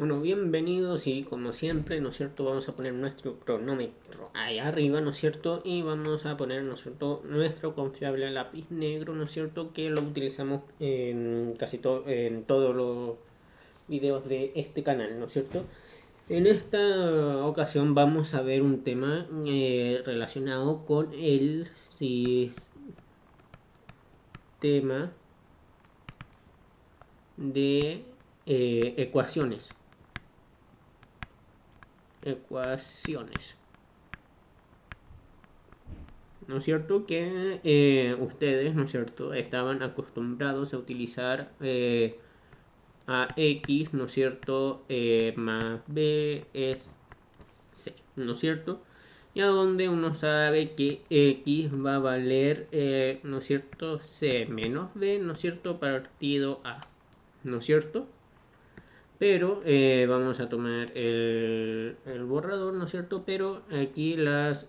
Bueno, bienvenidos y como siempre, ¿no es cierto? Vamos a poner nuestro cronómetro ahí arriba, ¿no es cierto? Y vamos a poner, ¿no es cierto? Nuestro confiable lápiz negro, ¿no es cierto? Que lo utilizamos en casi todo, en todos los videos de este canal, ¿no es cierto? En esta ocasión vamos a ver un tema relacionado con el sistema de ecuaciones. Ecuaciones. ¿No es cierto? Que ustedes, ¿no es cierto?, estaban acostumbrados a utilizar a X, ¿no es cierto?, más B es C, ¿no es cierto? Y a donde uno sabe que X va a valer, ¿no es cierto?, C menos B, ¿no es cierto?, partido A, ¿no es cierto? Pero vamos a tomar el borrador, ¿no es cierto? Pero aquí los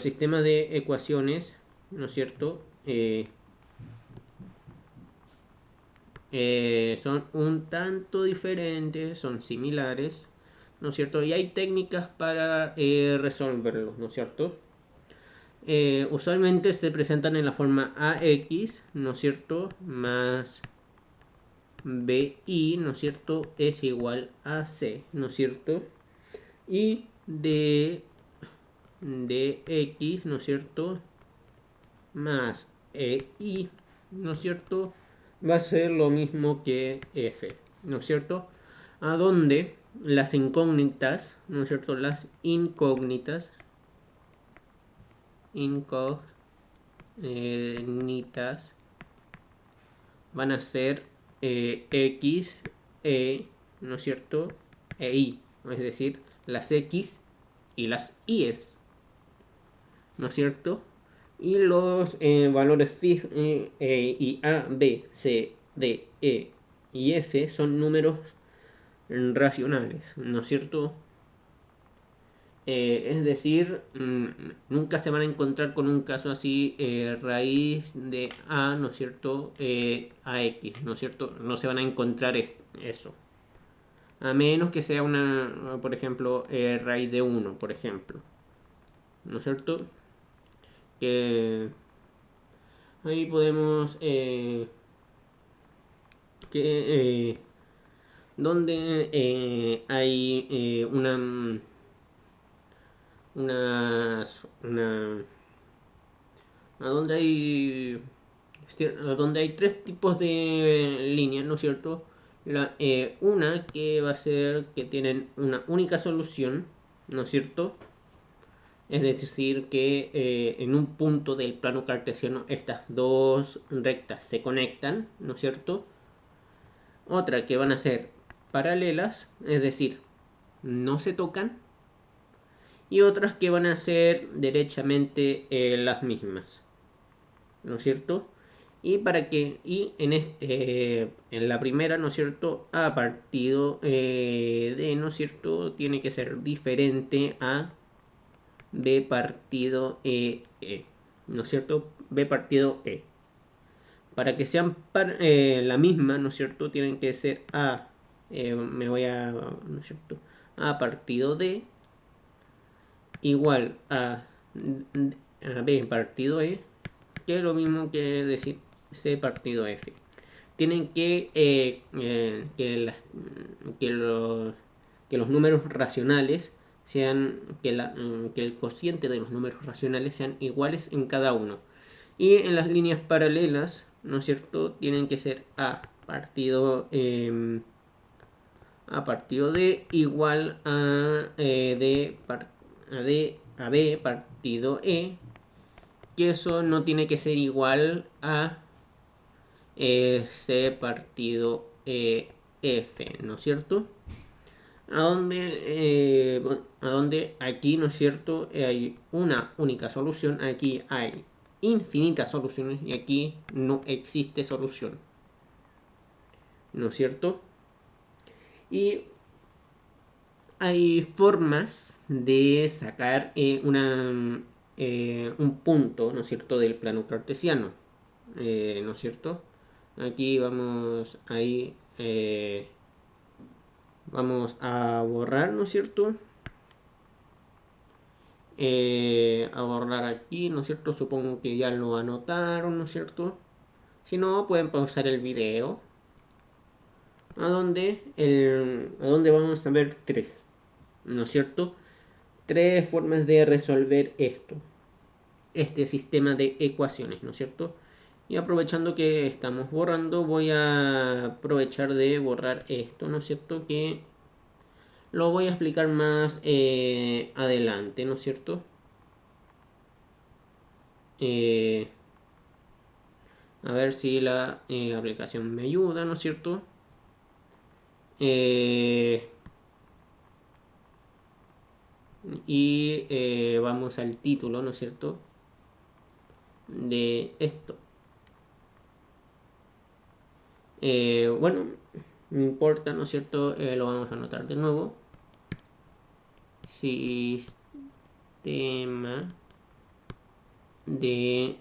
sistemas de ecuaciones, ¿no es cierto? Son un tanto diferentes, son similares, ¿no es cierto? Y hay técnicas para resolverlos, ¿no es cierto? Usualmente se presentan en la forma AX, ¿no es cierto? Más BI, ¿no es cierto? Es igual a C, ¿no es cierto? Y de X, ¿no es cierto? Más I, ¿no es cierto? Va a ser lo mismo que F, ¿no es cierto? A donde las incógnitas, ¿no es cierto? Las incógnitas van a ser X, E, ¿no es cierto? E Y, es decir, las X y las Y's, ¿no es cierto? Y los valores y A, B, C, D, E y F son números racionales, ¿no es cierto? Es decir, nunca se van a encontrar con un caso así, raíz de A, ¿no es cierto? A X, ¿no es cierto? No se van a encontrar eso. A menos que sea una, por ejemplo, raíz de 1, por ejemplo. ¿No es cierto? Que ahí podemos que donde hay una a donde hay tres tipos de líneas, ¿no es cierto? Una que va a ser que tienen una única solución, ¿no es cierto? Es decir, que en un punto del plano cartesiano estas dos rectas se conectan, ¿no es cierto? Otra que van a ser paralelas, es decir, no se tocan. Y otras que van a ser derechamente las mismas, ¿no es cierto? Y para que en la primera, ¿no es cierto? A partido de, ¿no es cierto? Tiene que ser diferente a B partido ¿no es cierto? B partido E. Para que sean la misma, ¿no es cierto? Tienen que ser A, ¿no es cierto? A partido D igual a B partido E, que es lo mismo que decir C partido F. Tienen que los números racionales sean que el cociente de los números racionales sean iguales en cada uno. Y en las líneas paralelas, ¿no es cierto? Tienen que ser a partido de igual a B partido E, que eso no tiene que ser igual a C partido F, ¿no es cierto? A donde aquí, ¿no es cierto? Hay una única solución, aquí hay infinitas soluciones y aquí no existe solución, ¿no es cierto? Y hay formas de sacar un punto, ¿no es cierto?, del plano cartesiano, ¿no es cierto? Aquí vamos, ahí Vamos a borrar, ¿no es cierto? A borrar aquí, ¿no es cierto? Supongo que ya lo anotaron, ¿no es cierto? Si no, pueden pausar el video. A donde vamos a ver tres, ¿no es cierto? Tres formas de resolver este sistema de ecuaciones, ¿no es cierto? Y aprovechando que estamos borrando, voy a aprovechar de borrar esto, ¿no es cierto? Que lo voy a explicar más adelante, ¿no es cierto? Eh, a ver si la aplicación me ayuda, ¿no es cierto? Eh, y vamos al título, ¿no es cierto? De esto. Bueno, no importa, ¿no es cierto? Lo vamos a anotar de nuevo. Sistema de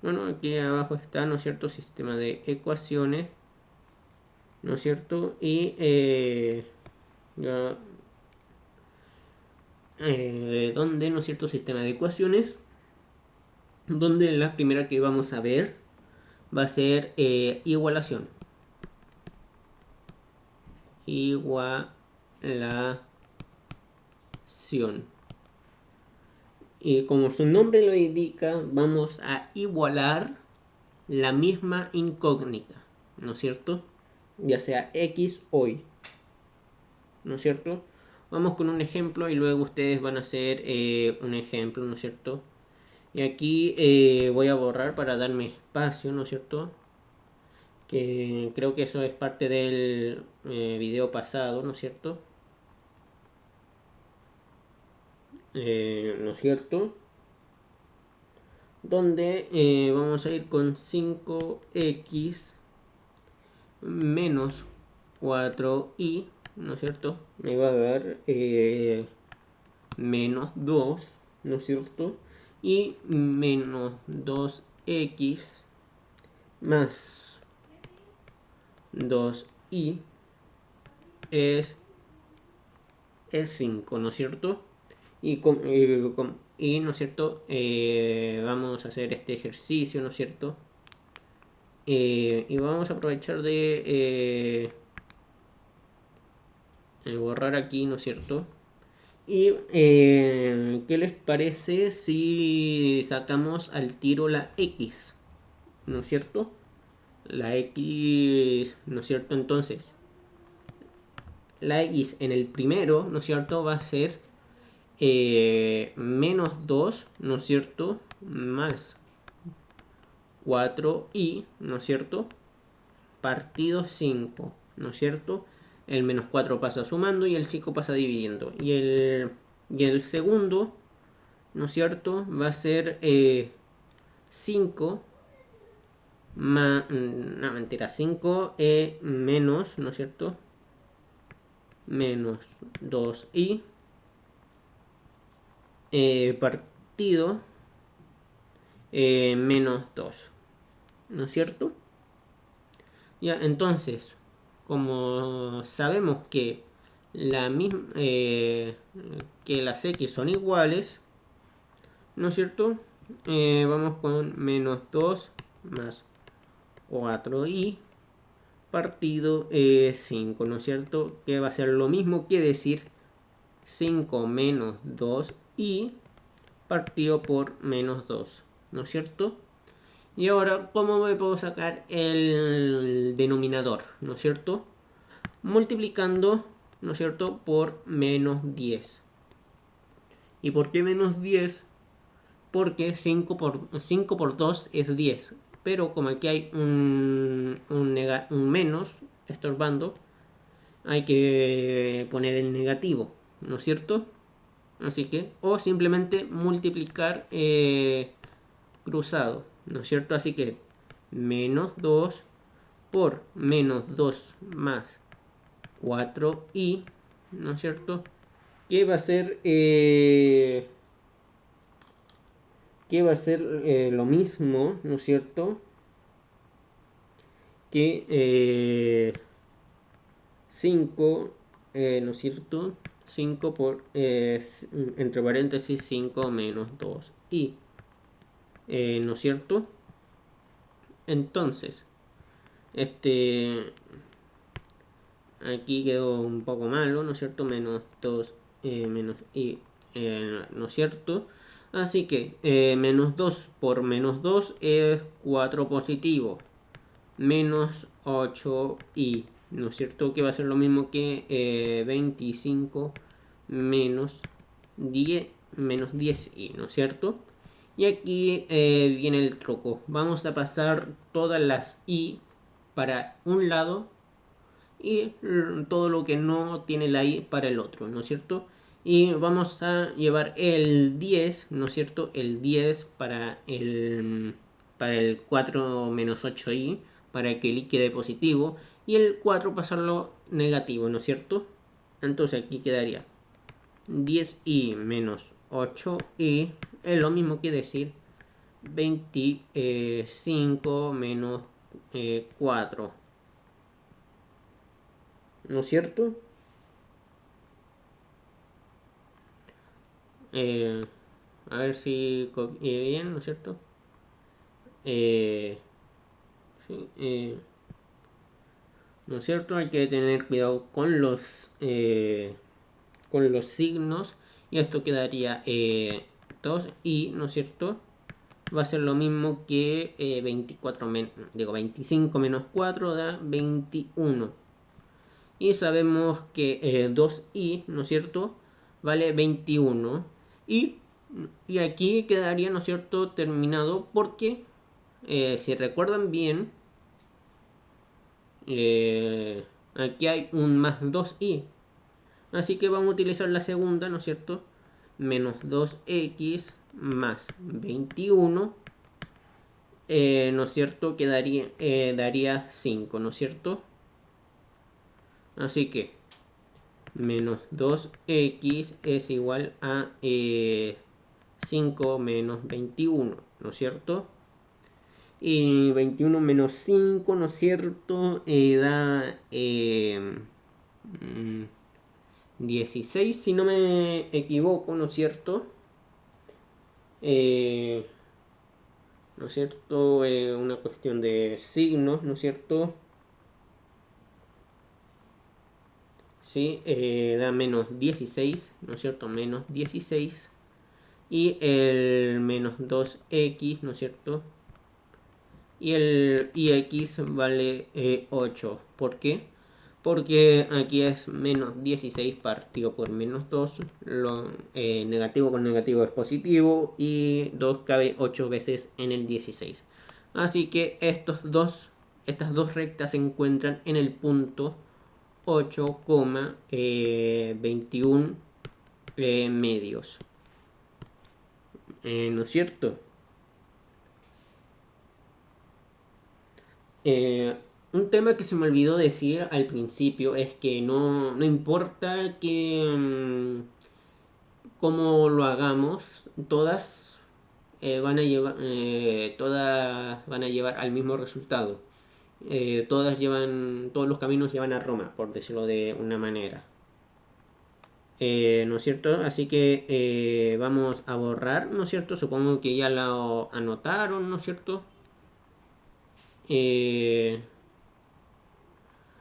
bueno, aquí abajo está, ¿no es cierto? Sistema de ecuaciones, ¿no es cierto? Y donde, ¿no es cierto? Sistema de ecuaciones, donde la primera que vamos a ver va a ser igualación. Igualación. Y como su nombre lo indica, vamos a igualar la misma incógnita, ¿no es cierto? Ya sea X o Y, ¿no es cierto? Vamos con un ejemplo y luego ustedes van a hacer un ejemplo, ¿no es cierto? Y aquí voy a borrar para darme espacio, ¿no es cierto? Que creo que eso es parte del video pasado, ¿no es cierto? ¿No es cierto? Donde vamos a ir con 5x menos 4y, ¿no es cierto? Me va a dar menos 2, ¿no es cierto? Y menos 2x más 2y es 5, ¿no es cierto? Y ¿no es cierto? Vamos a hacer este ejercicio, ¿no es cierto? Y vamos a aprovechar de borrar aquí, ¿no es cierto? Y ¿qué les parece si sacamos al tiro la X? ¿No es cierto? La X, ¿no es cierto? Entonces, la X en el primero, ¿no es cierto? Va a ser menos 2, ¿no es cierto? Más 4y, ¿no es cierto? Partido 5, ¿no es cierto? El menos 4 pasa sumando y el 5 pasa dividiendo. Y el segundo, ¿no es cierto? Va a ser 5 más... No, mentira, 5 menos, ¿no es cierto? Menos 2i partido menos 2, ¿no es cierto? Ya, entonces, como sabemos que que las x son iguales, ¿no es cierto? Vamos con menos 2 más 4i partido 5, ¿no es cierto? Que va a ser lo mismo que decir 5 menos 2i partido por menos 2, ¿no es cierto? Y ahora, ¿cómo me puedo sacar el denominador? ¿No es cierto? Multiplicando, ¿no es cierto?, por menos 10. ¿Y por qué menos 10? Porque 5 por 2 es 10. Pero como aquí hay un menos estorbando, hay que poner el negativo, ¿no es cierto? Así que, o simplemente multiplicar cruzado, ¿no es cierto? Así que menos 2 por menos 2 más 4i, ¿no es cierto? Que va a ser lo mismo, ¿no es cierto? que 5, ¿no es cierto? 5 por, entre paréntesis, 5 menos 2i, ¿no es cierto? Entonces, aquí quedó un poco malo, ¿no es cierto? Menos 2 menos i, ¿no es cierto? Así que menos 2 por menos 2 es 4 positivo, menos 8i, ¿no es cierto? Que va a ser lo mismo que 25 menos 10, menos 10i, ¿no es cierto? Y aquí viene el truco. Vamos a pasar todas las i para un lado y todo lo que no tiene la i para el otro, ¿no es cierto? Y vamos a llevar el 10, ¿no es cierto? El 10 para el 4 menos 8i, para que el i quede positivo, y el 4 pasarlo negativo, ¿no es cierto? Entonces aquí quedaría 10i menos 8i, es lo mismo que decir 25 menos 4, ¿no es cierto? Eh, a ver si copié bien, ¿no es cierto? Sí, ¿no es cierto? Hay que tener cuidado con los signos. Y esto quedaría 2 y, ¿no es cierto? Va a ser lo mismo que 25 menos 4 da 21. Y sabemos que 2i, ¿no es cierto? Vale 21. Y, y aquí quedaría, ¿no es cierto?, terminado porque, si recuerdan bien, aquí hay un más 2i. Así que vamos a utilizar la segunda, ¿no es cierto? Menos 2x más 21, ¿no es cierto? Que daría 5, ¿no es cierto? Así que menos 2x es igual a 5 menos 21, ¿no es cierto? Y 21 menos 5, ¿no es cierto? Da 16, si no me equivoco, ¿no es cierto? ¿No es cierto? Una cuestión de signos, ¿no es cierto? Sí, da menos 16, ¿no es cierto? Menos 16. Y el menos 2x, ¿no es cierto? Y el x vale 8. ¿Por qué? Porque aquí es menos 16 partido por menos 2. Negativo con negativo es positivo. Y 2 cabe 8 veces en el 16. Así que estas dos rectas se encuentran en el punto 8,21 medios. ¿No es cierto? Un tema que se me olvidó decir al principio es que no importa que cómo lo hagamos, todas van a llevar al mismo resultado. Todos los caminos llevan a Roma, por decirlo de una manera. ¿No es cierto? Así que vamos a borrar, ¿no es cierto? Supongo que ya lo anotaron, ¿no es cierto?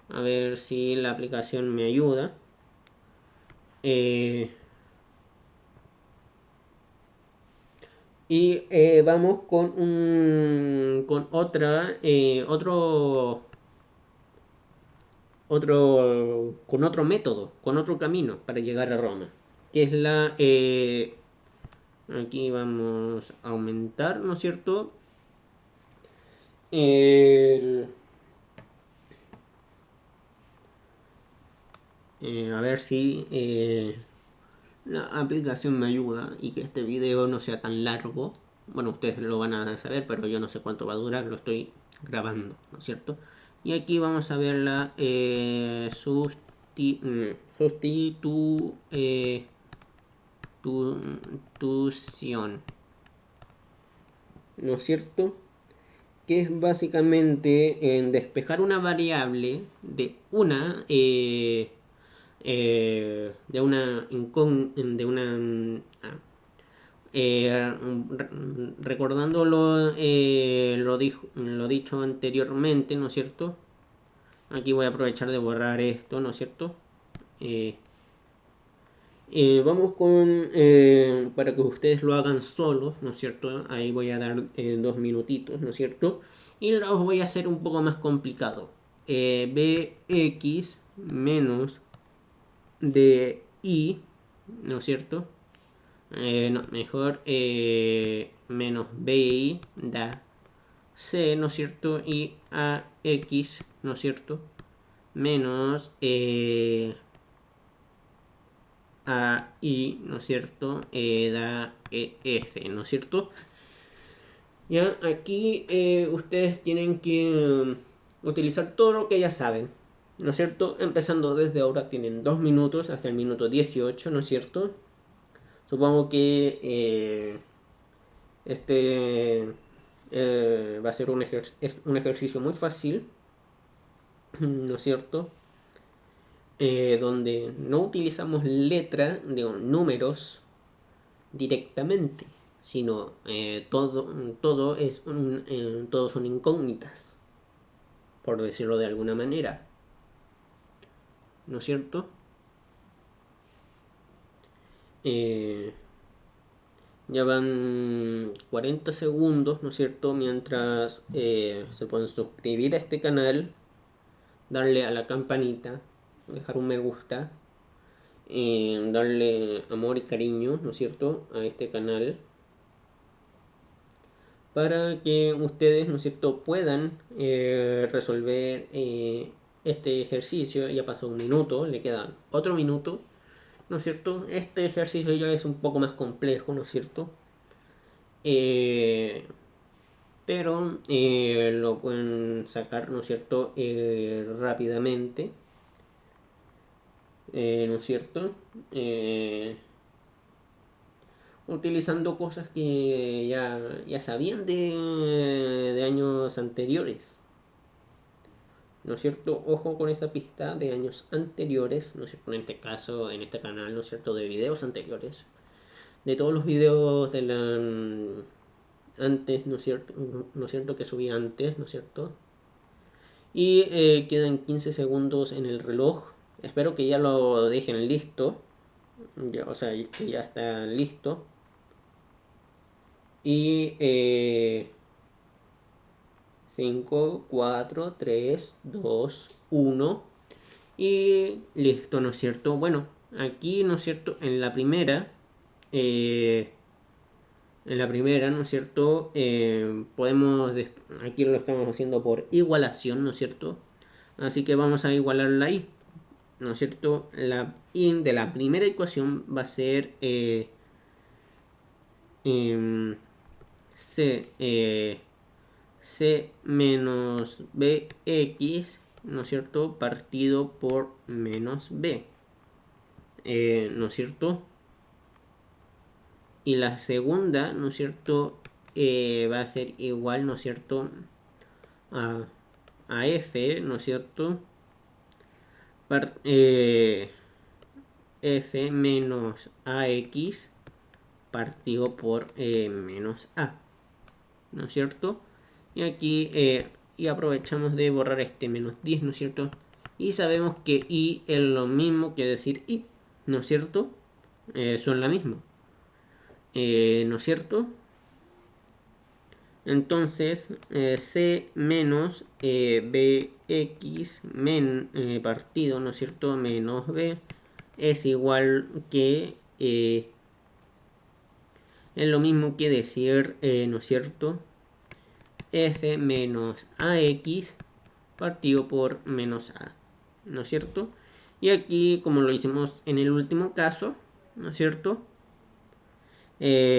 A ver si la aplicación me ayuda. Y vamos con otro método, con otro camino para llegar a Roma, que es aquí vamos a aumentar, ¿no es cierto? A ver si la aplicación me ayuda y que este video no sea tan largo. Bueno, ustedes lo van a saber, pero yo no sé cuánto va a durar, lo estoy grabando, ¿no es cierto? Y aquí vamos a ver la sustitución, ¿no es cierto? que es básicamente en despejar una variable de una de una recordando lo dicho anteriormente, ¿no es cierto? Aquí voy a aprovechar de borrar esto, ¿no es cierto? Vamos con, para que ustedes lo hagan solos, ¿no es cierto? Ahí voy a dar 2 minutitos, ¿no es cierto? Y los voy a hacer un poco más complicado. Bx menos di, ¿no es cierto? No, mejor menos bi da c, ¿no es cierto? Y ax, ¿no es cierto? Menos AI, ¿no es cierto? Da F, ¿no es cierto? Ya, aquí ustedes tienen que utilizar todo lo que ya saben, ¿no es cierto? Empezando desde ahora tienen 2 minutos hasta el minuto 18, ¿no es cierto? Supongo que este va a ser un ejercicio muy fácil, ¿no es cierto? Donde no utilizamos letra de números directamente, sino todo son incógnitas, por decirlo de alguna manera, ¿no es cierto? Ya van 40 segundos, ¿no es cierto? Mientras se pueden suscribir a este canal, darle a la campanita, dejar un me gusta, darle amor y cariño, ¿no es cierto?, a este canal, para que ustedes, ¿no es cierto?, puedan resolver este ejercicio. Ya pasó 1 minuto, le queda otro minuto, ¿no es cierto? Este ejercicio ya es un poco más complejo, ¿no es cierto? Pero lo pueden sacar, ¿no es cierto?, rápidamente, ¿no es cierto? Utilizando cosas que ya sabían de años anteriores, ¿no es cierto? Ojo con esta pista de años anteriores, ¿no es cierto? En este caso, en este canal, ¿no es cierto?, de videos anteriores, de todos los videos de la antes, ¿no es cierto? ¿No es cierto?, que subí antes, ¿no es cierto? Y quedan 15 segundos en el reloj. Espero que ya lo dejen listo, ya, o sea, que ya está listo. Y 5, 4, 3, 2, 1. Y listo, ¿no es cierto? Bueno, aquí, ¿no es cierto? En la primera, ¿no es cierto? Aquí lo estamos haciendo por igualación, ¿no es cierto? Así que vamos a igualarla ahí, ¿no es cierto? La in de la primera ecuación va a ser C menos BX, ¿no es cierto?, partido por menos B, ¿no es cierto? Y la segunda, ¿no es cierto?, va a ser igual, ¿no es cierto?, a F, ¿no es cierto?, F menos AX partido por menos A, ¿no es cierto? Y aquí y aprovechamos de borrar este menos 10, ¿no es cierto? Y sabemos que I es lo mismo que decir I, ¿no es cierto? Son la misma, ¿no es cierto? Entonces C menos BX partido, ¿no es cierto?, menos B es igual que es lo mismo que decir, ¿no es cierto?, F menos AX partido por menos A, ¿no es cierto? Y aquí, como lo hicimos en el último caso, ¿no es cierto?,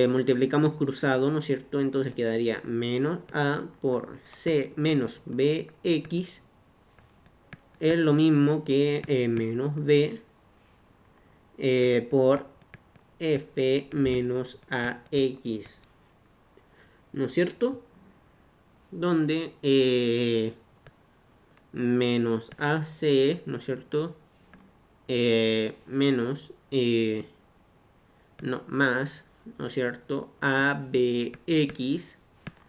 multiplicamos cruzado, ¿no es cierto? Entonces quedaría menos A por C menos BX es lo mismo que menos B por F menos AX, ¿no es cierto? donde menos AC, ¿no es cierto? Menos, no, más, ¿no es cierto? ABX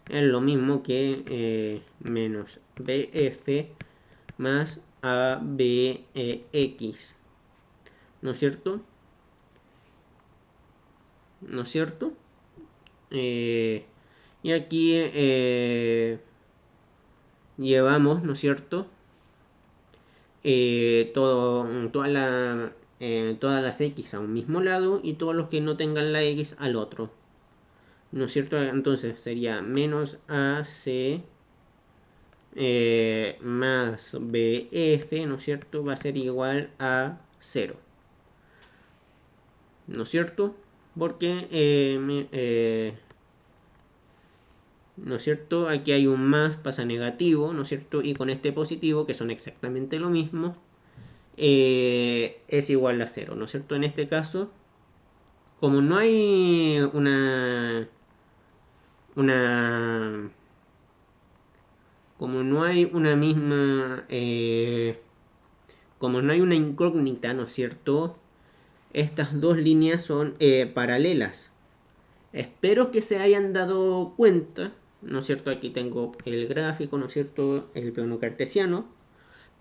es lo mismo que menos BF más ABX, ¿no es cierto? ¿No es cierto? Y aquí llevamos, ¿no es cierto? Todas las X a un mismo lado y todos los que no tengan la X al otro, ¿no es cierto? Entonces sería menos AC más BF, ¿no es cierto? Va a ser igual a 0, ¿no es cierto? Porque ¿no es cierto? Aquí hay un más, pasa negativo, ¿no es cierto? Y con este positivo, que son exactamente lo mismo, es igual a 0, ¿no es cierto? En este caso, como no hay como no hay una misma, como no hay una incógnita, ¿no es cierto? Estas dos líneas son paralelas. Espero que se hayan dado cuenta, ¿no es cierto? Aquí tengo el gráfico, ¿no es cierto? El plano cartesiano.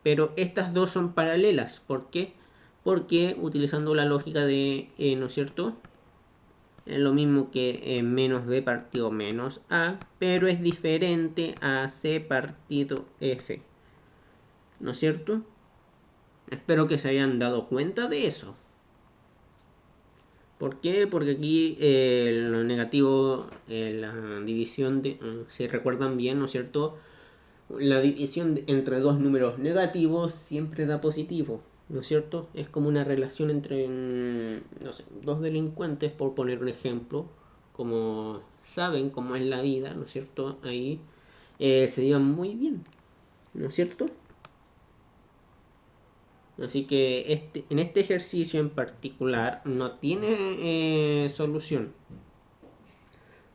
Pero estas dos son paralelas. ¿Por qué? Porque utilizando la lógica de, ¿no es cierto? Es lo mismo que menos b partido menos a, pero es diferente a c partido f. ¿No es cierto? Espero que se hayan dado cuenta de eso. ¿Por qué? Porque aquí lo negativo, la división, si recuerdan bien, ¿no es cierto? La división entre dos números negativos siempre da positivo, ¿no es cierto? Es como una relación entre, no sé, dos delincuentes, por poner un ejemplo, como saben cómo es la vida, ¿no es cierto? Ahí se llevan muy bien, ¿no es cierto? Así que en este ejercicio en particular no tiene solución.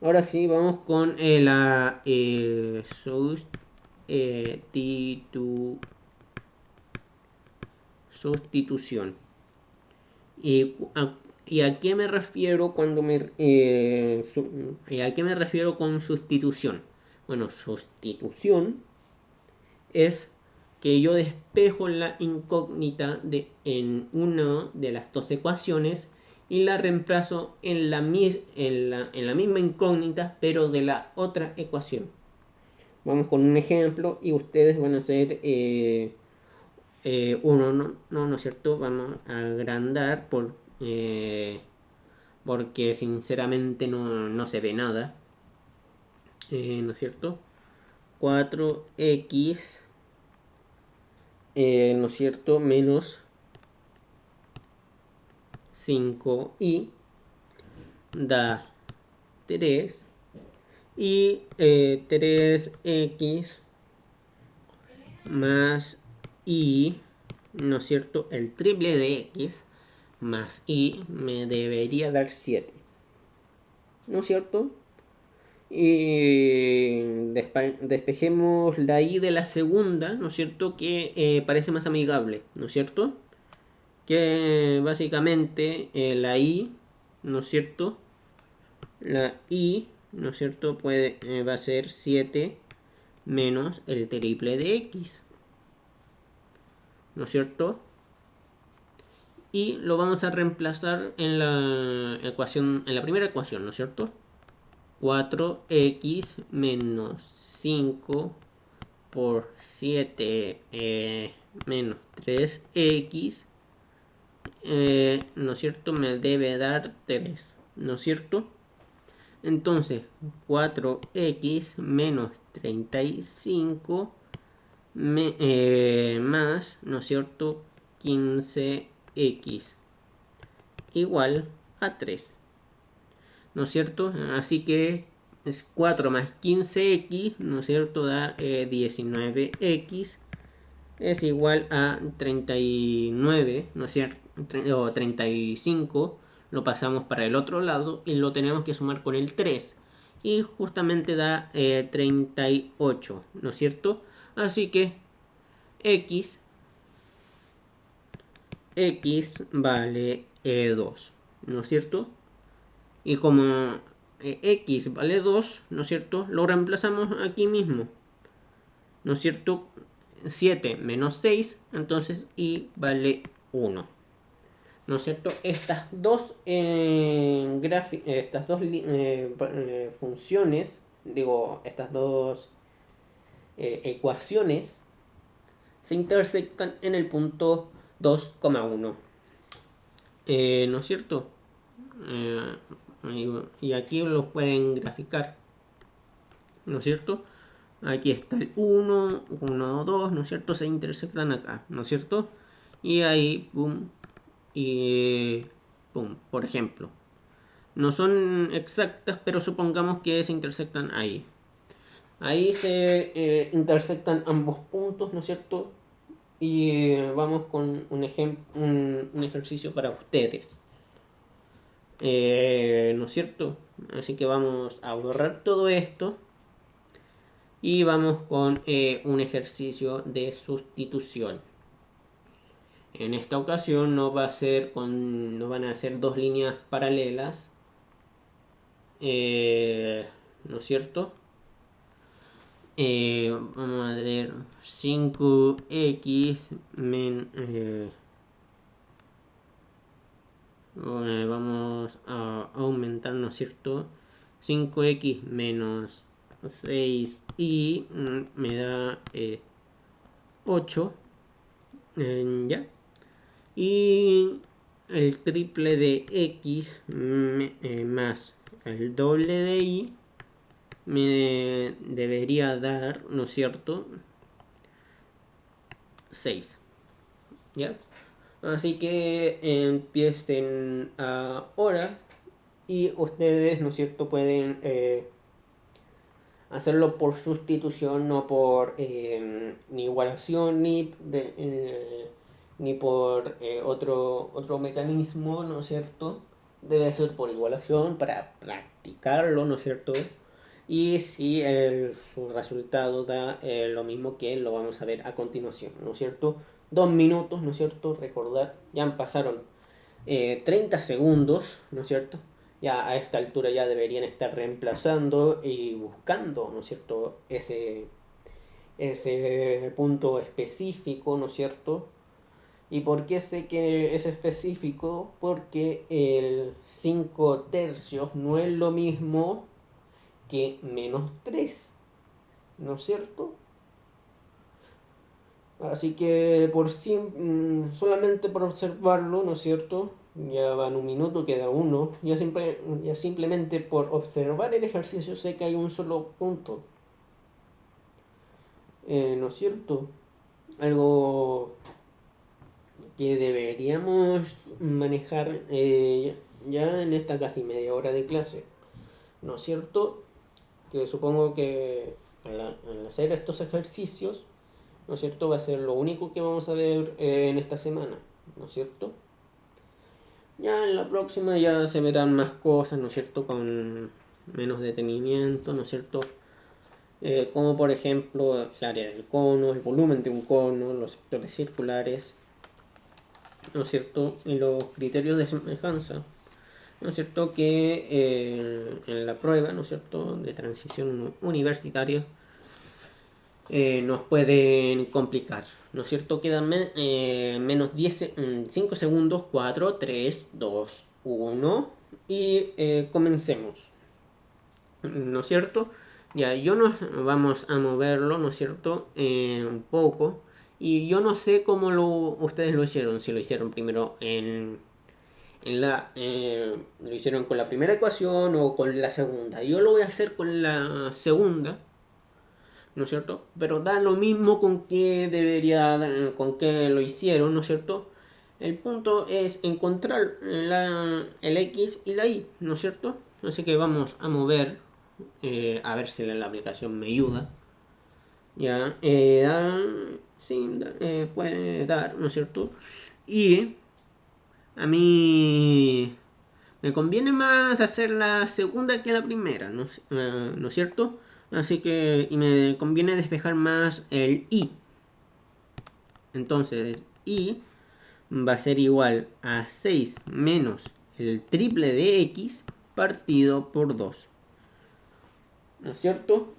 Ahora sí, vamos con la sustitución. ¿Y a qué me refiero cuando a qué me refiero con sustitución? Bueno, sustitución es que yo despejo la incógnita en una de las dos ecuaciones y la reemplazo en la misma incógnita, pero de la otra ecuación. Vamos con un ejemplo y ustedes van a hacer uno, no es cierto, vamos a agrandar porque sinceramente no se ve nada, ¿no es cierto? 4x, ¿no es cierto? Menos 5y da 3 y 3x más y, ¿no es cierto? El triple de x más y me debería dar 7, ¿no es cierto? Y despejemos la i de la segunda, ¿no es cierto? Que parece más amigable, ¿no es cierto? Que básicamente la i, ¿no es cierto? La i, ¿no es cierto? Va a ser 7 menos el triple de x, ¿no es cierto? Y lo vamos a reemplazar en la ecuación, en la primera ecuación, ¿no es cierto? 4x menos 5 por 7 menos 3x, ¿no es cierto? Me debe dar 3, ¿no es cierto? Entonces 4x menos 35 más, ¿no es cierto? 15x igual a 3, ¿no es cierto? Así que es 4 más 15x, ¿no es cierto? Da 19x, es igual a 39, ¿no es cierto? O 35, lo pasamos para el otro lado y lo tenemos que sumar con el 3. y justamente da 38, ¿no es cierto? Así que x vale 2, ¿no es cierto? Y como x vale 2, ¿no es cierto? Lo reemplazamos aquí mismo, ¿no es cierto? 7 menos 6, entonces y vale 1, ¿no es cierto? Estas dos, funciones, digo, estas dos ecuaciones se intersectan en el punto 2,1, ¿no es cierto? Eh, y aquí lo pueden graficar, ¿no es cierto? Aquí está el 1, 1, 2, ¿no es cierto? Se intersectan acá, ¿no es cierto? Y ahí, pum, y pum, por ejemplo. No son exactas, pero supongamos que se intersectan ahí. Ahí se intersectan ambos puntos, ¿no es cierto? Y vamos con un ejercicio para ustedes. ¿No es cierto? Así que vamos a borrar todo esto y vamos con un ejercicio de sustitución. En esta ocasión no van a ser dos líneas paralelas, ¿no es cierto? Vamos a ver 5x vamos a aumentar, ¿no es cierto? 5x menos 6y me da 8, ya. Y el triple de x más el doble de y me debería dar, ¿no es cierto? 6, ¿ya? Así que empiecen ahora y ustedes, ¿no es cierto?, pueden hacerlo por sustitución, no por ni igualación ni por otro mecanismo, ¿no es cierto? Debe ser por igualación para practicarlo, ¿no es cierto? Y si su resultado da lo mismo, que lo vamos a ver a continuación, ¿no es cierto? 2 minutos, ¿no es cierto? Recordad, ya pasaron 30 segundos, ¿no es cierto? Ya a esta altura ya deberían estar reemplazando y buscando, ¿no es cierto? Ese punto específico, ¿no es cierto? ¿Y por qué sé que es específico? Porque el 5 tercios no es lo mismo que menos 3, ¿no es cierto? Así que solamente por observarlo, ¿no es cierto? Ya van 1 minuto, queda uno. Ya simplemente por observar el ejercicio sé que hay un solo punto. ¿No es cierto? Algo que deberíamos manejar ya en esta casi media hora de clase. ¿No es cierto? Que supongo que al hacer estos ejercicios, ¿no es cierto?, va a ser lo único que vamos a ver en esta semana, ¿no es cierto? Ya en la próxima ya se verán más cosas, ¿no es cierto?, con menos detenimiento, ¿no es cierto? Como por ejemplo el área del cono, el volumen de un cono, los sectores circulares, ¿no es cierto? Y los criterios de semejanza, ¿no es cierto? Que en la prueba, ¿no es cierto?, de transición universitaria nos pueden complicar, ¿no es cierto? Quedan menos 5 segundos, 4, 3, 2, 1 y comencemos, ¿no es cierto? Ya, vamos a moverlo, ¿no es cierto? Un poco. Y yo no sé cómo ustedes lo hicieron, si lo hicieron primero lo hicieron con la primera ecuación o con la segunda. Yo lo voy a hacer con la segunda, ¿no es cierto? Pero da lo mismo con qué lo hicieron, ¿no es cierto? El punto es encontrar el X y la Y, ¿no es cierto? Así que vamos a mover, a ver si la aplicación me ayuda. Ya, sí, puede dar, ¿no es cierto? Y a mí Me conviene más hacer la segunda que la primera, ¿no, ¿no es cierto? Así que y me conviene despejar más el y. Entonces, y va a ser igual a 6 menos el triple de x partido por 2. ¿No es cierto?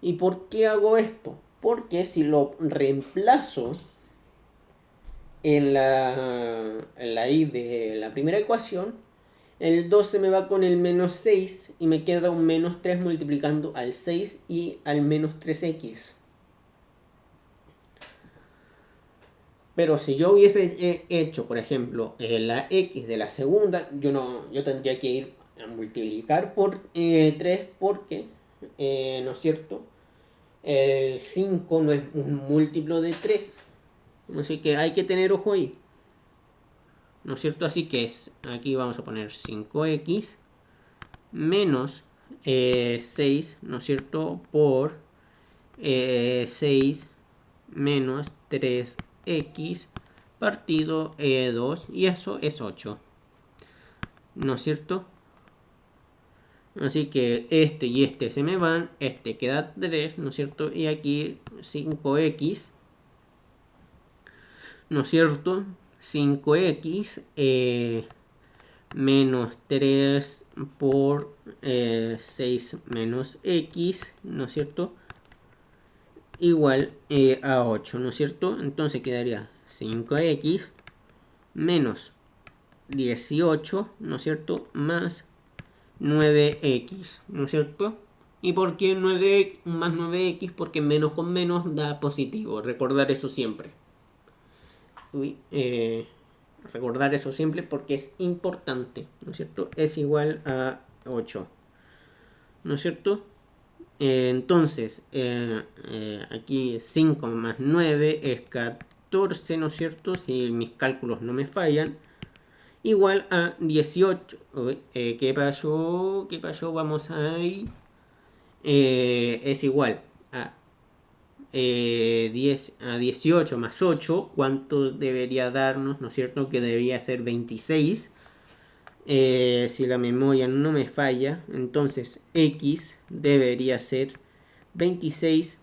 ¿Y por qué hago esto? Porque si lo reemplazo en la y de la primera ecuación, el 2 se me va con el menos 6 y me queda un menos 3 multiplicando al 6 y al menos 3x. Pero si yo hubiese hecho, por ejemplo, la x de la segunda, yo tendría que ir a multiplicar por 3 porque, ¿no es cierto? El 5 no es un múltiplo de 3. Así que hay que tener ojo ahí. ¿No es cierto? Así que aquí vamos a poner 5x menos 6, ¿no es cierto? Por 6 menos 3x partido 2, y eso es 8. ¿No es cierto? Así que este y este se me van, este queda 3, ¿no es cierto? Y aquí 5x, ¿no es cierto? 5x menos 3 por 6 menos x, ¿no es cierto? Igual a 8, ¿no es cierto? Entonces quedaría 5x menos 18, ¿no es cierto? Más 9x, ¿no es cierto? ¿Y por qué 9 más 9x? Porque menos con menos da positivo. Recordar eso siempre. Recordar eso siempre porque es importante, ¿no es cierto? Es igual a 8, ¿no es cierto? Entonces, aquí 5 más 9 es 14, ¿no es cierto? Si mis cálculos no me fallan. Igual a 18. ¿Qué pasó? ¿Qué pasó? Vamos ahí. Es igual a 18 más 8. ¿Cuánto debería darnos? ¿No es cierto? Que debería ser 26. Si la memoria no me falla, entonces x debería ser 26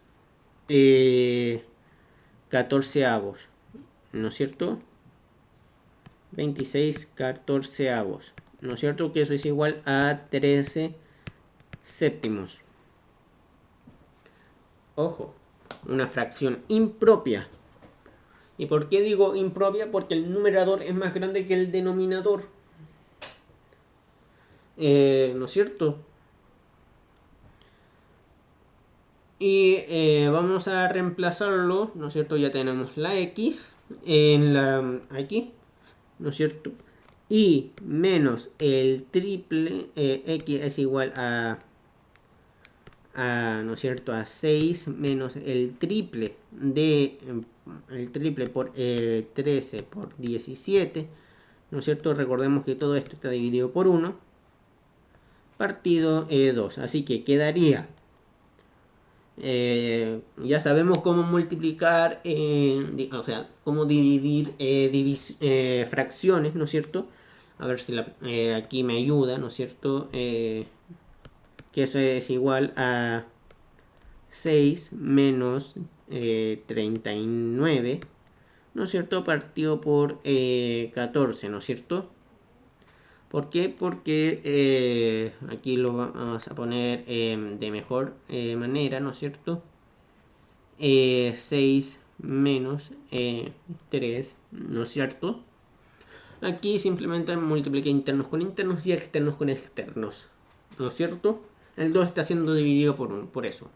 14avos, ¿no es cierto? 26 14avos, ¿no es cierto? Que eso es igual a 13 séptimos. Ojo, una fracción impropia. ¿Y por qué digo impropia? Porque el numerador es más grande que el denominador. ¿No es cierto? Y vamos a reemplazarlo, ¿no es cierto? Ya tenemos la x aquí, ¿no es cierto? Y menos el triple, x es igual a, ¿no es cierto? A 6 menos el triple por 13 por 17, ¿no es cierto? Recordemos que todo esto está dividido por 1, partido 2. Así que quedaría, ya sabemos cómo multiplicar, o sea, cómo dividir fracciones, ¿no es cierto? A ver si aquí me ayuda, ¿no es cierto? Que eso es igual a 6 menos 39, ¿no es cierto? Partido por 14, ¿no es cierto? ¿Por qué? Porque aquí lo vamos a poner de mejor manera, ¿no es cierto? 6 menos 3, ¿no es cierto? Aquí simplemente multipliqué internos con internos y externos con externos, ¿no es cierto? El 2 está siendo dividido por eso.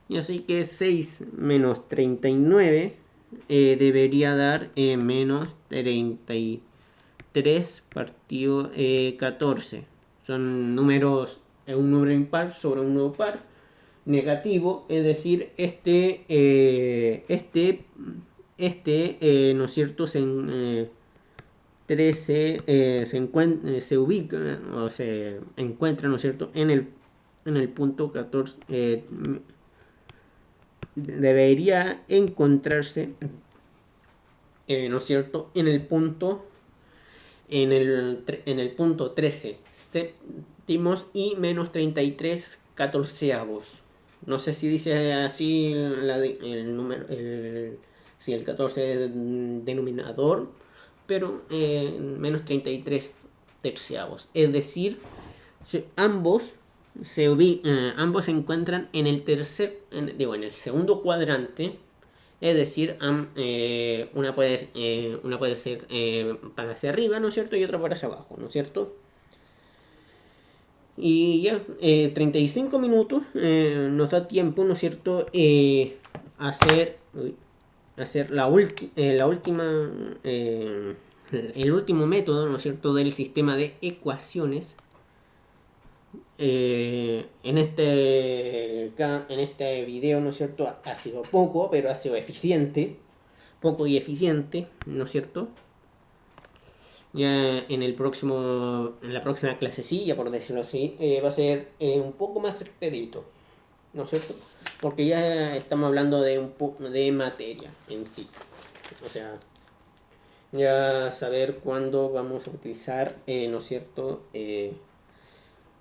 Y así que 6 menos 39 debería dar menos 33 partido 14. Son números, un número impar sobre un número par negativo, es decir, ¿no es cierto? 13 se ubica o se encuentra, ¿no es cierto? En el punto 14. Debería encontrarse, ¿no es cierto? En el punto en el punto 13 séptimos y menos 33 catorceavos. No sé si dice así el número, si el 14 es denominador, pero menos 33 terciavos. Es decir, ambos ambos se encuentran en el en el segundo cuadrante. Es decir, una puede ser para hacia arriba, ¿no es cierto? Y otra para hacia abajo, ¿no es cierto? Y ya, 35 minutos nos da tiempo, ¿no es cierto? Hacer la última, el último método, ¿no es cierto? Del sistema de ecuaciones. En este video, ¿no es cierto? Ha sido poco, pero ha sido eficiente. Poco y eficiente, ¿no es cierto? Ya en la próxima clasecilla, por decirlo así, va a ser un poco más expedito, ¿no es cierto? Porque ya estamos hablando de un poco de materia en sí. O sea, ya saber cuándo vamos a utilizar, ¿no es cierto?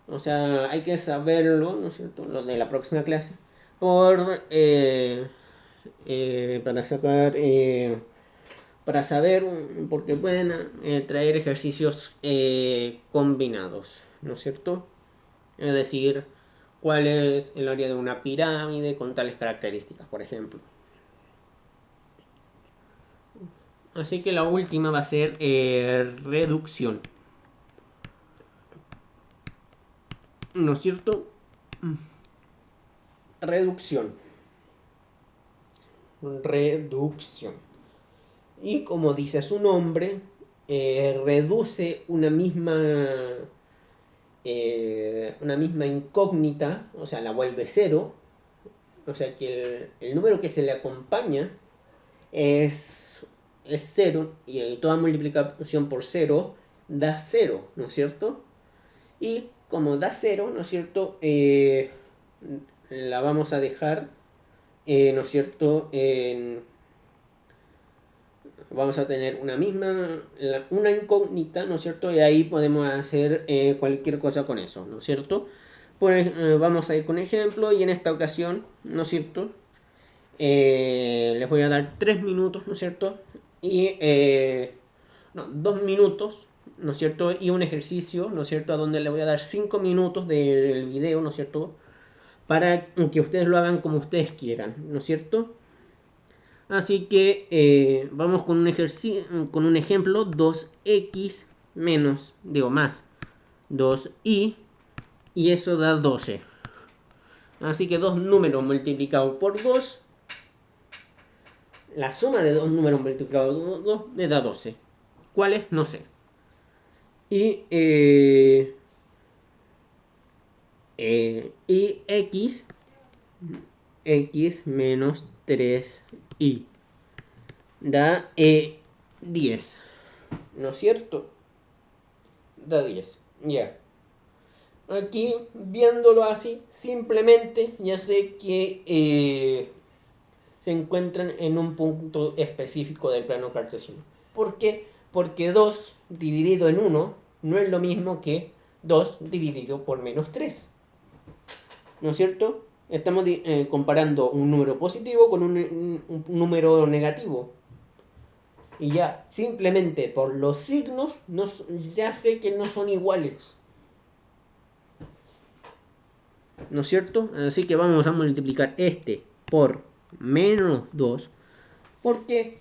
O sea, hay que saberlo, ¿no es cierto? Lo de la próxima clase. Para sacar, para saber, porque pueden traer ejercicios combinados, ¿no es cierto? Es decir, cuál es el área de una pirámide con tales características, por ejemplo. Así que la última va a ser reducción. ¿No es cierto? Reducción. Reducción. Y como dice su nombre, reduce una misma incógnita, o sea, la vuelve cero. O sea que el número que se le acompaña es cero, y toda multiplicación por cero da cero, ¿no es cierto? Y como da cero, ¿no es cierto? La vamos a dejar, ¿no es cierto? Vamos a tener una incógnita, ¿no es cierto? Y ahí podemos hacer cualquier cosa con eso, ¿no es cierto? Pues vamos a ir con ejemplo, y en esta ocasión, ¿no es cierto? Les voy a dar 3 minutos, ¿no es cierto? Y, no, 2 minutos, ¿no es cierto? Y un ejercicio, ¿no es cierto? A donde les voy a dar 5 minutos del video, ¿no es cierto? Para que ustedes lo hagan como ustedes quieran, ¿no es cierto? Así que vamos con un ejemplo, 2x más 2y, y eso da 12. Así que dos números multiplicados por 2, la suma de dos números multiplicados por 2 me da 12. ¿Cuáles? No sé. Y x menos 3y da 10, ¿no es cierto? Da 10, ya. Aquí, viéndolo así, simplemente ya sé que se encuentran en un punto específico del plano cartesiano. ¿Por qué? Porque 2 dividido en 1 no es lo mismo que 2 dividido por menos 3. ¿No es cierto? Estamos comparando un número positivo con un número negativo. Y ya, simplemente por los signos, ya sé que no son iguales. ¿No es cierto? Así que vamos a multiplicar este por menos 2. ¿Por qué?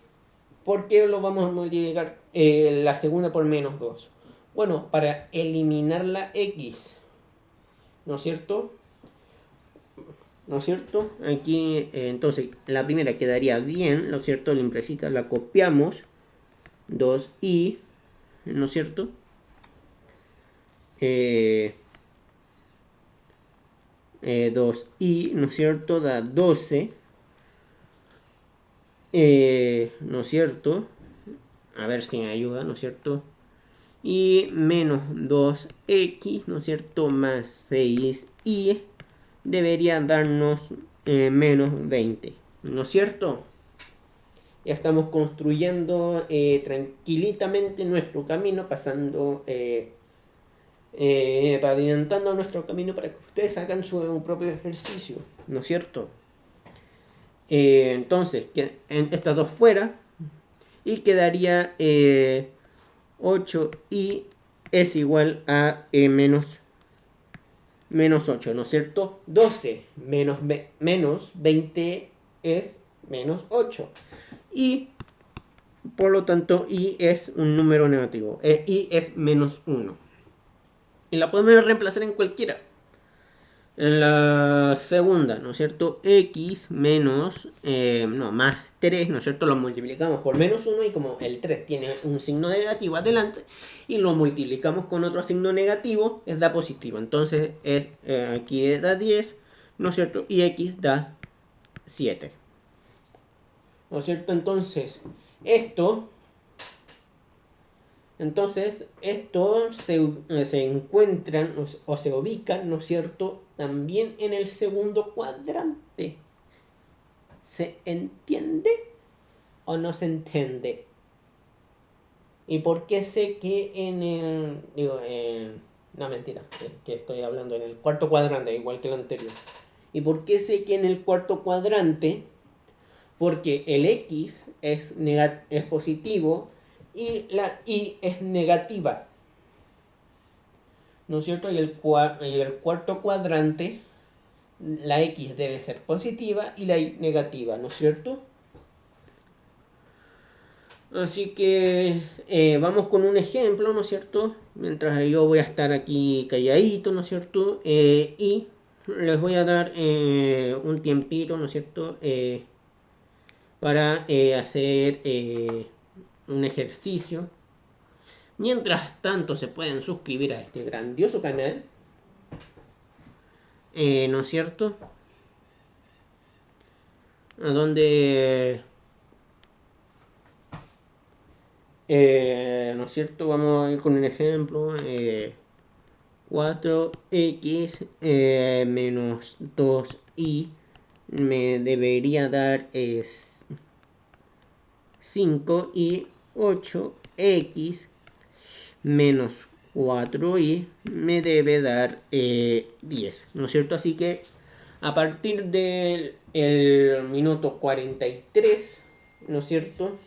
¿Por qué lo vamos a multiplicar la segunda por menos 2? Bueno, para eliminar la x. ¿No es cierto? ¿No es cierto? Aquí, entonces, la primera quedaría bien, ¿no es cierto? La impresita la copiamos. 2i, ¿no es cierto? 2i, ¿no es cierto? Da 12. ¿No es cierto? A ver si me ayuda, ¿no es cierto? Y menos 2x, ¿no es cierto? Más 6y debería darnos menos 20, ¿no es cierto? Ya estamos construyendo tranquilitamente nuestro camino, pasando, pavimentando nuestro camino para que ustedes hagan su propio ejercicio, ¿no es cierto? Entonces, estas dos fuera y quedaría 8y es igual a menos 8, ¿no es cierto? 12 menos 20 es menos 8. Y por lo tanto, y es un número negativo. Y es menos 1. Y la podemos reemplazar en cualquiera. En la segunda, ¿no es cierto? X menos, más 3, ¿no es cierto? Lo multiplicamos por menos 1 y como el 3 tiene un signo negativo adelante y lo multiplicamos con otro signo negativo, es da positivo. Entonces es aquí da 10, ¿no es cierto? Y X da 7. ¿No es cierto? Esto se encuentran o se ubican, ¿no es cierto?, también en el segundo cuadrante. ¿Se entiende o no se entiende? ¿Y por qué sé que en el... no, mentira, que estoy hablando en el cuarto cuadrante, igual que el anterior. ¿Y por qué sé que en el cuarto cuadrante? Porque el X es positivo y la Y es negativa, ¿no es cierto? Y el cuarto cuadrante, la X debe ser positiva y la Y negativa, ¿no es cierto? Así que vamos con un ejemplo, ¿no es cierto? Mientras yo voy a estar aquí calladito, ¿no es cierto? Y les voy a dar un tiempito, ¿no es cierto? Para hacer un ejercicio. Mientras tanto se pueden suscribir a este grandioso canal, ¿no es cierto? A donde, ¿no es cierto? Vamos a ir con un ejemplo. 4x menos 2y me debería dar 5 y 8x menos 4y me debe dar 10, ¿no es cierto? Así que a partir del minuto 43, ¿no es cierto?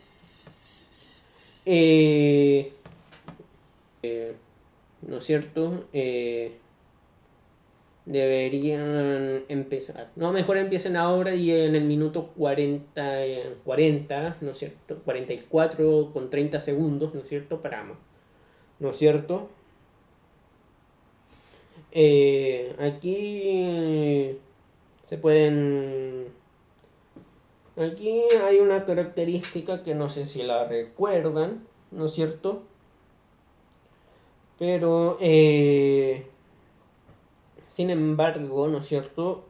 ¿No es cierto? Deberían empezar. No, mejor empiecen ahora y en el minuto 40, ¿no es cierto? 44 con 30 segundos, ¿no es cierto? Paramos, ¿no es cierto? Aquí se pueden... Aquí hay una característica que no sé si la recuerdan, ¿no es cierto? Pero, sin embargo, ¿no es cierto?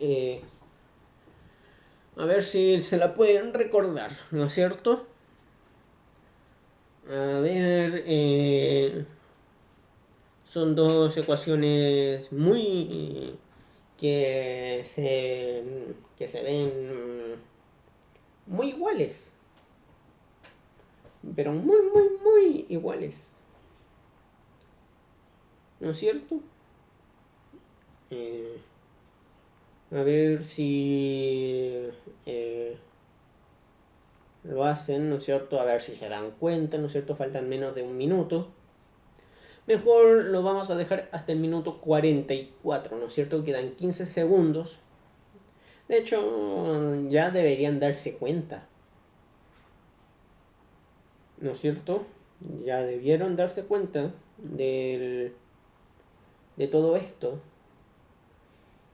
A ver si se la pueden recordar, ¿no es cierto? A ver, son dos ecuaciones que se ven muy iguales, pero muy iguales, ¿no es cierto? A ver si lo hacen, ¿no es cierto? A ver si se dan cuenta, ¿no es cierto? Faltan menos de un minuto. Mejor lo vamos a dejar hasta el minuto 44, ¿no es cierto? Quedan 15 segundos. De hecho, ya deberían darse cuenta, ¿no es cierto? Ya debieron darse cuenta de todo esto.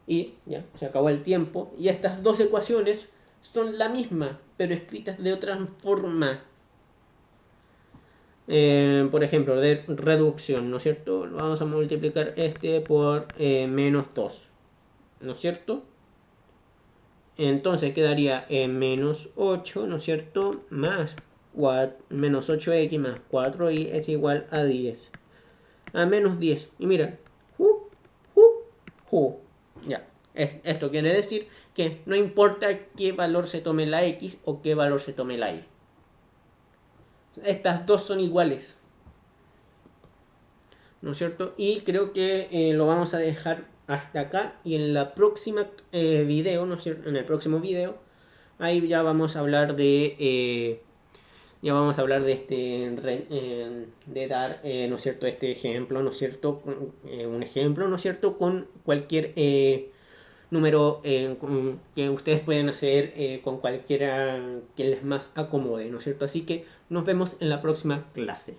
Y ya, se acabó el tiempo. Y estas dos ecuaciones son la misma, pero escritas de otra forma. Por ejemplo, de reducción, ¿no es cierto? Vamos a multiplicar este por menos 2, ¿no es cierto? Entonces quedaría menos 8, ¿no es cierto? Más menos 8x más 4y es igual a 10. A menos 10. Y miren. Ya. Esto quiere decir que no importa qué valor se tome la x o qué valor se tome la y. Estas dos son iguales, ¿no es cierto? Y creo que lo vamos a dejar hasta acá, y en la próxima video, ¿no es cierto? En el próximo video, ahí ya vamos a hablar de de dar, ¿no es cierto? Este ejemplo, ¿no es cierto? Un ejemplo, ¿no es cierto? Con cualquier número que ustedes pueden hacer con cualquiera que les más acomode, ¿no es cierto? Así que nos vemos en la próxima clase.